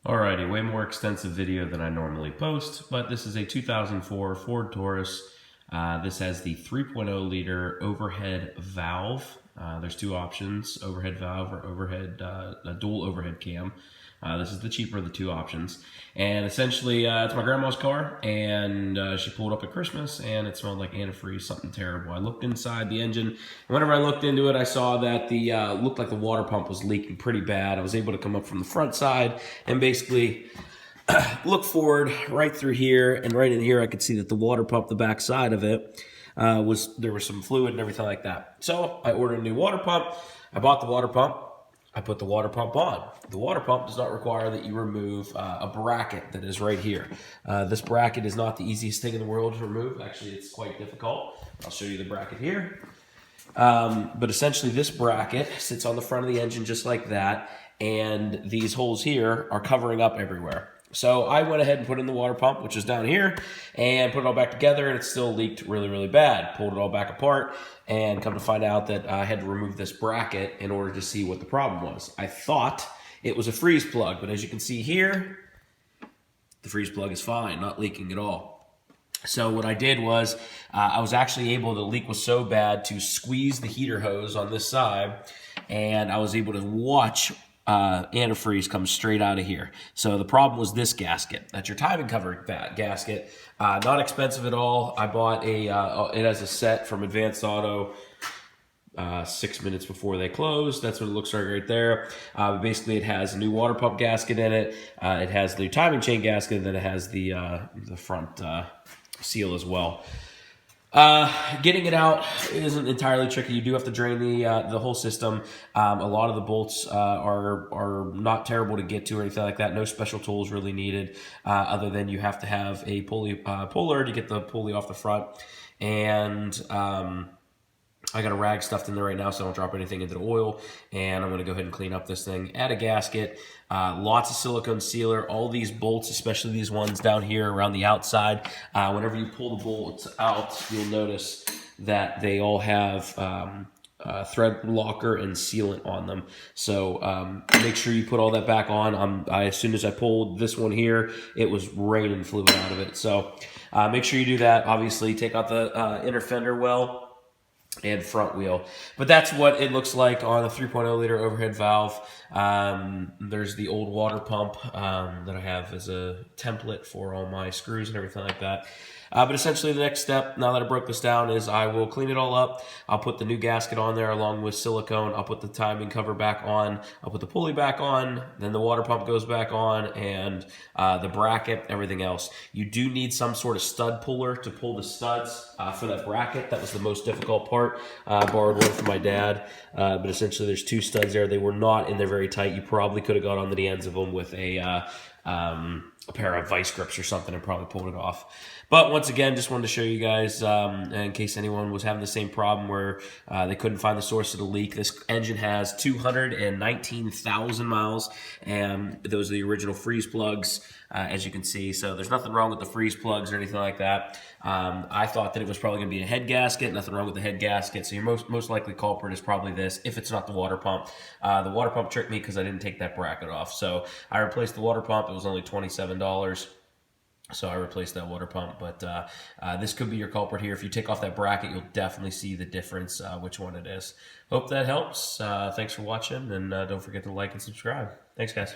Alrighty, way more extensive video than I normally post, but this is a 2004 Ford Taurus. This has the 3.0 liter overhead valve. There's two options, overhead valve or overhead, a dual overhead cam. This is the cheaper of the two options. And essentially, it's my grandma's car, and she pulled up at Christmas, and it smelled like antifreeze, something terrible. I looked inside the engine, and whenever I looked into it, I saw that the looked like the water pump was leaking pretty bad. I was able to come up from the front side and basically look forward right through here, and right in here I could see that the water pump, the back side of it, there was some fluid and everything like that. So I ordered a new water pump. I bought the water pump. I put the water pump on. The water pump does not require that you remove a bracket that is right here. This bracket is not the easiest thing in the world to remove. Actually, it's quite difficult. I'll show you the bracket here. But essentially this bracket sits on the front of the engine just like that, and these holes here are covering up everywhere. So I went ahead and put in the water pump, which is down here, and put it all back together, and it still leaked really, really bad. Pulled it all back apart, and come to find out that I had to remove this bracket in order to see what the problem was. I thought it was a freeze plug, but as you can see here, the freeze plug is fine, not leaking at all. So what I did was, I was actually able, the leak was so bad, to squeeze the heater hose on this side, and I was able to watch antifreeze comes straight out of here. So the problem was this gasket. That's your timing cover gasket. Not expensive at all. I bought it has a set from Advanced Auto 6 minutes before they close. That's what it looks like right there. Basically, it has a new water pump gasket in it. It has the new timing chain gasket, and then it has the front seal as well. Getting it out isn't entirely tricky. You do have to drain the whole system. A lot of the bolts are not terrible to get to or anything like that. No special tools really needed, other than you have to have a puller to get the pulley off the front. And I got a rag stuffed in there right now so I don't drop anything into the oil, and I'm going to go ahead and clean up this thing. Add a gasket, lots of silicone sealer. All these bolts, especially these ones down here around the outside, whenever you pull the bolts out, you'll notice that they all have thread locker and sealant on them. So make sure you put all that back on. As soon as I pulled this one here, it was raining fluid out of it. So make sure you do that. Obviously, take out the inner fender well and front wheel. But that's what it looks like on a 3.0 liter overhead valve. There's the old water pump that I have as a template for all my screws and everything like that. But essentially the next step, now that I broke this down, is I will clean it all up. I'll put the new gasket on there along with silicone. I'll put the timing cover back on. I'll put the pulley back on. Then the water pump goes back on, and the bracket, everything else. You do need some sort of stud puller to pull the studs for that bracket. That was the most difficult part. I borrowed one from my dad, but essentially there's two studs there. They were not in there very tight. You probably could have got onto the ends of them with a pair of vice grips or something and probably pulled it off. But once again, just wanted to show you guys, in case anyone was having the same problem where they couldn't find the source of the leak. This engine has 219,000 miles, and those are the original freeze plugs, as you can see. So there's nothing wrong with the freeze plugs or anything like that. I thought that it was probably going to be a head gasket. Nothing wrong with the head gasket. So your most likely culprit is probably this, if it's not the water pump. The water pump tricked me because I didn't take that bracket off. So I replaced the water pump. It was only $27. So I replaced that water pump, but this could be your culprit here. If you take off that bracket, you'll definitely see the difference, which one it is. Hope that helps. Thanks for watching, and don't forget to like and subscribe. Thanks, guys.